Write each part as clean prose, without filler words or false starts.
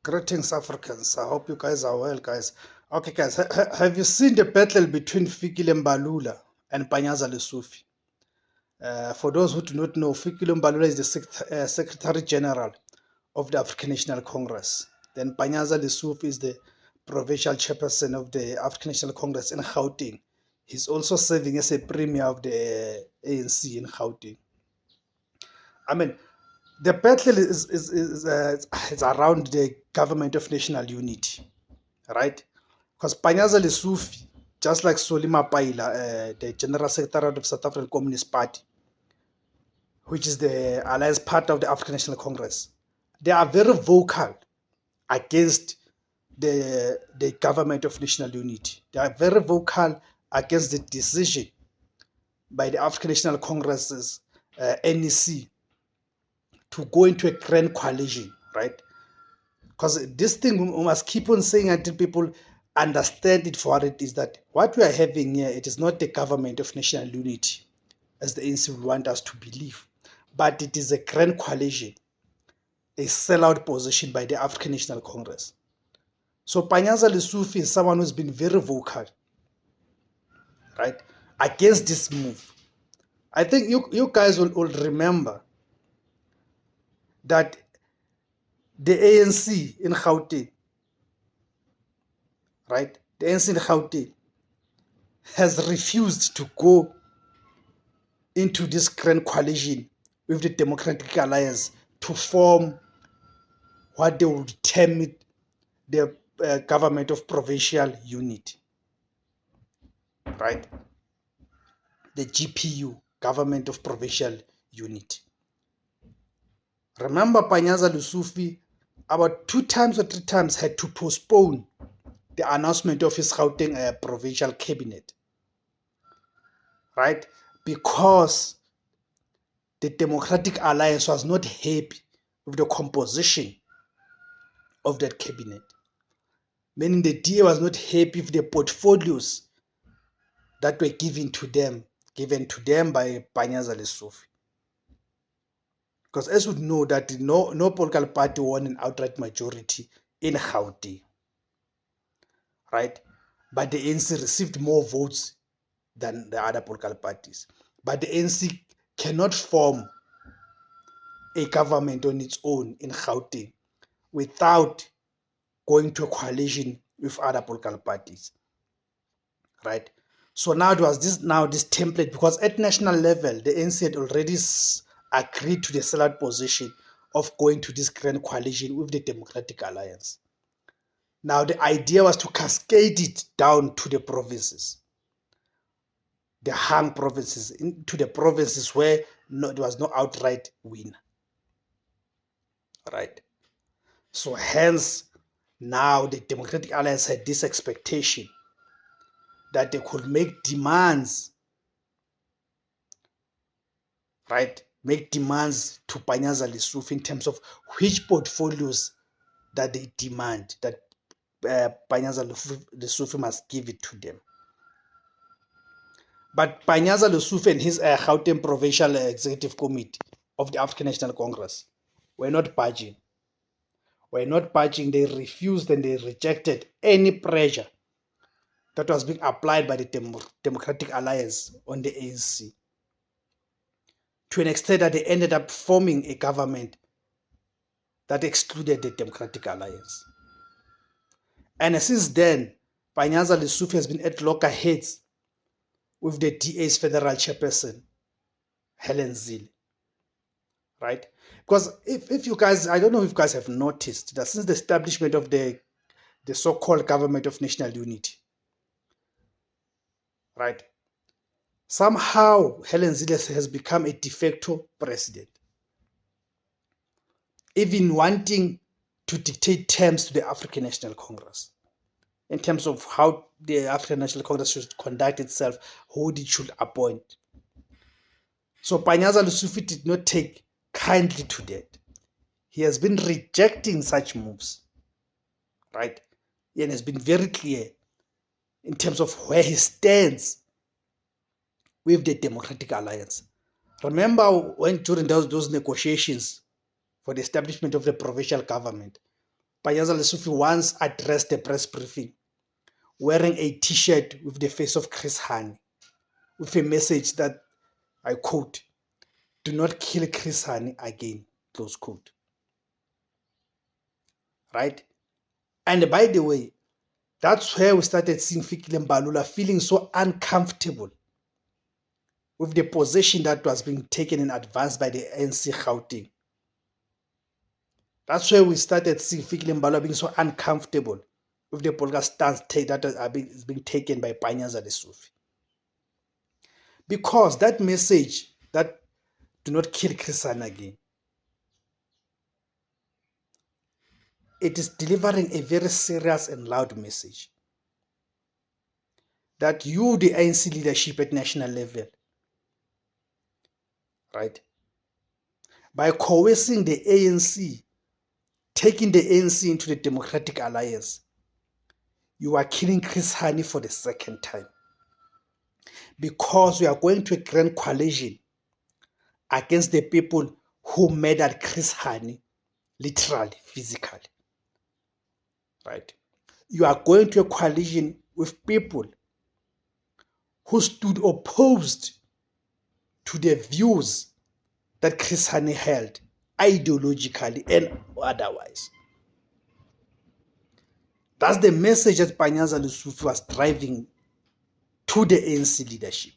Greetings, Africans. I hope you guys are well, guys. Okay, guys, have you seen the battle between Fikile Mbalula and Panyaza LESUFI? For those who do not know, Fikile Mbalula is the Secretary General of the African National Congress. Then Panyaza LESUFI is the provincial chairperson of the African National Congress in Gauteng. He's also serving as a premier of the ANC in Gauteng. I mean, the battle is around the government of national unity, right? Because Panyaza LESUFI, just like Solima Paila, the General Secretary of the South African Communist Party, which is the alliance part of the African National Congress, they are very vocal against the government of national unity. They are very vocal against the decision by the African National Congress's NEC to go into a grand coalition, right? Because this thing we must keep on saying until people understand it for what it is, that what we are having here, it is not the government of national unity, as the ANC would want us to believe, but it is a grand coalition, a sellout position by the African National Congress. So Panyaza LESUFI is someone who's been very vocal, right, against this move. I think you guys will remember that the ANC in Gauteng, right, the ANC in Gauteng has refused to go into this grand coalition with the Democratic Alliance to form what they would term it the government of provincial unity, right? The GPU, government of provincial unity. Remember, Panyaza LESUFI about 2 times or 3 times had to postpone the announcement of his Gauteng provincial cabinet, right? Because the Democratic Alliance was not happy with the composition of that cabinet, meaning the DA was not happy with the portfolios that were given to them by Panyaza LESUFI. Because as we know that no political party won an outright majority in Gauteng, right? But the ANC received more votes than the other political parties. But the ANC cannot form a government on its own in Gauteng without going to a coalition with other political parties, right? So now it was this template, because at national level the ANC had already agreed to the sellout position of going to this grand coalition with the Democratic Alliance. Now the idea was to cascade it down to the provinces, the hung provinces, into the provinces where there was no outright winner, right? So hence now the Democratic Alliance had this expectation that they could make demands, right? Make demands to Panyaza LESUFI in terms of which portfolios that they demand that Panyaza LESUFI must give it to them. But Panyaza LESUFI and his Gauteng Provincial Executive Committee of the African National Congress were not budging. They refused and they rejected any pressure that was being applied by the Democratic Alliance on the ANC, to an extent that they ended up forming a government that excluded the Democratic Alliance. And since then, Panyaza LESUFI has been at loggerheads with the DA's federal chairperson, Helen Zille, right? Because if you guys, I don't know if you guys have noticed that since the establishment of the so-called government of national unity, right, somehow Helen Zille has become a de facto president, even wanting to dictate terms to the African National Congress in terms of how the African National Congress should conduct itself, who it should appoint. So Panyaza LESUFI did not take kindly to that. He has been rejecting such moves, right? And has been very clear in terms of where he stands with the Democratic Alliance. Remember when during those negotiations for the establishment of the provincial government, Panyaza LESUFI once addressed a press briefing wearing a t-shirt with the face of Chris Hani, with a message that, I quote, "Do not kill Chris Hani again," close quote. Right? And by the way, that's where we started seeing Fikile Mbalula feeling so uncomfortable with the position that was being taken in advance by the ANC Gauteng. That's where we started seeing Fikile Mbalula being so uncomfortable with the political stance that is being taken by Panyaza LESUFI. Because that message that "do not kill Chris Hani again," it is delivering a very serious and loud message that you, the ANC leadership at national level, right, by coercing the ANC, taking the ANC into the Democratic Alliance, you are killing Chris Hani for the second time. Because we are going to a grand coalition against the people who murdered Chris Hani, literally, physically. Right? You are going to a coalition with people who stood opposed to the views that Chris Hani held, ideologically and otherwise. That's the message that Panyaza LESUFI was driving to the ANC leadership,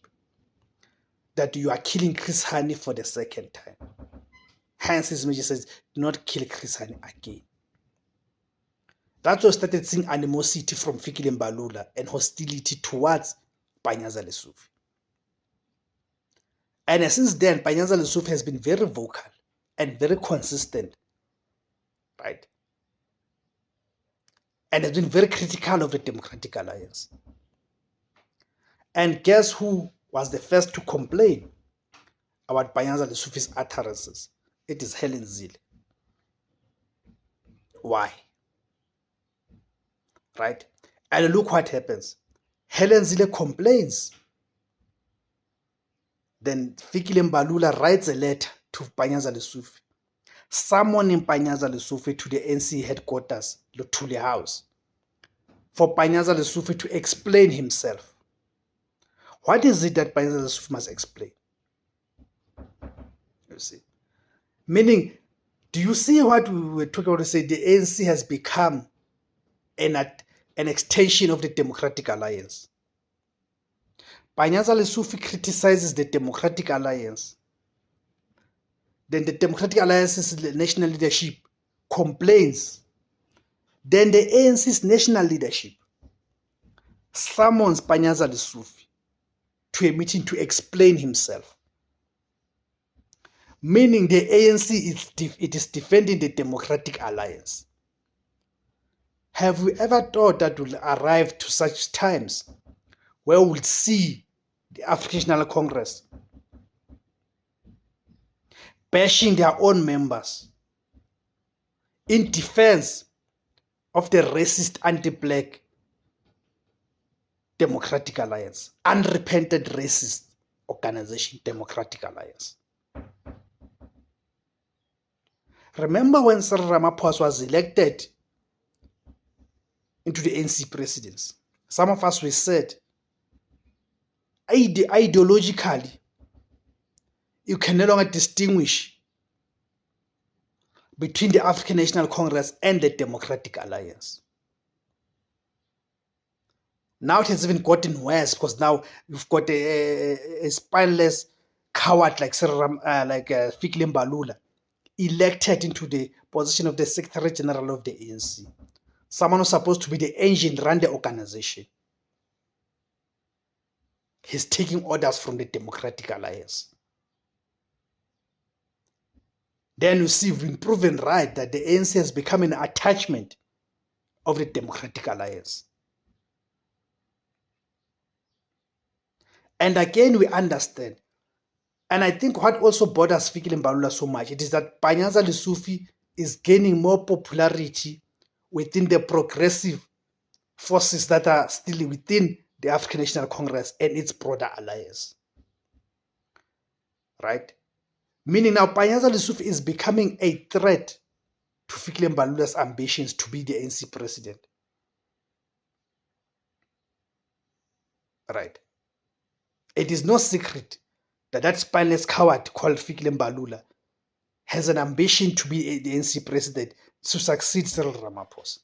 that you are killing Chris Hani for the second time. Hence his message says, "Do not kill Chris Hani again." That's why we started seeing animosity from Fikile Mbalula and hostility towards Panyaza LESUFI. And since then, Panyaza LESUFI has been very vocal and very consistent, right? And has been very critical of the Democratic Alliance. And guess who was the first to complain about Panyaza LESUFI's utterances? It is Helen Zille. Why? Right? And look what happens. Helen Zille complains. Then Fikile Mbalula writes a letter to Panyaza LESUFI, summoning Panyaza LESUFI to the ANC Headquarters Luthuli House, for Panyaza LESUFI to explain himself. What is it that Panyaza LESUFI must explain? You see. Meaning, do you see what we were talking about to say? The ANC has become an extension of the Democratic Alliance. Panyaza LESUFI criticizes the Democratic Alliance. Then the Democratic Alliance's national leadership complains. Then the ANC's national leadership summons Panyaza LESUFI to a meeting to explain himself. Meaning the ANC is defending the Democratic Alliance. Have we ever thought that we'll arrive to such times where we'll see the African National Congress bashing their own members in defense of the racist anti-black Democratic Alliance, unrepentant racist organization, Democratic Alliance? Remember when Cyril Ramaphosa was elected into the ANC presidency? Some of us were said, ideologically, you can no longer distinguish between the African National Congress and the Democratic Alliance. Now it has even gotten worse, because now you've got a spineless coward like Fikile Mbalula elected into the position of the Secretary General of the ANC. Someone who's supposed to be the engine, run the organization. He's taking orders from the Democratic Alliance. Then you see, we've been proven right that the ANC has become an attachment of the Democratic Alliance. And again, we understand. And I think what also bothers Fikile Mbalula so much, it is that Panyaza LESUFI is gaining more popularity within the progressive forces that are still within the African National Congress and its broader alliance. Right? Meaning now Panyaza LESUFI is becoming a threat to Fikile Mbalula's ambitions to be the ANC president. Right. It is no secret that that spineless coward called Fikile Mbalula has an ambition to be the ANC president to succeed Cyril Ramaphosa.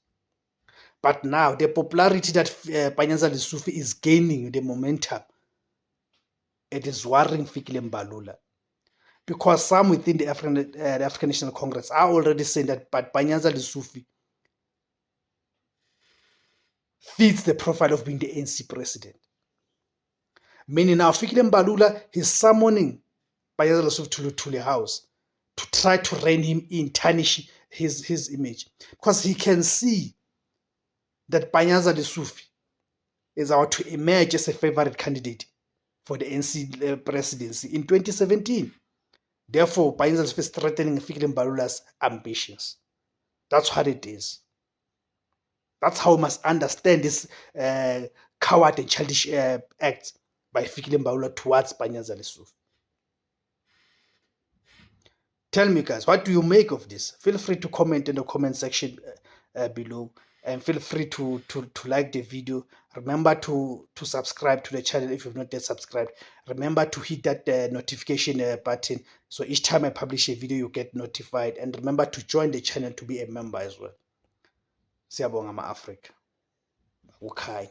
But now the popularity that Panyaza LESUFI is gaining, the momentum, it is worrying Fikile Mbalula. Because some within the African National Congress are already saying that Panyaza LESUFI fits the profile of being the ANC president. Meaning now Fikile Mbalula is summoning Panyaza LESUFI to Luthuli House to try to rein him in, tarnish his image. Because he can see that Panyaza LESUFI is about to emerge as a favorite candidate for the ANC presidency in 2017. Therefore, Panyaza LESUFI is threatening Fikile Mbalula's ambitions. That's what it is. That's how we must understand this coward and childish act by Fikile Mbalula towards Panyaza LESUFI. Tell me, guys, what do you make of this? Feel free to comment in the comment section below, and feel free to like the video. Remember to subscribe to the channel if you've not yet subscribed. Remember to hit that notification button, so each time I publish a video you get notified. And remember to join the channel to be a member as well. Siyabonga ma-Afrika. Ukhanya.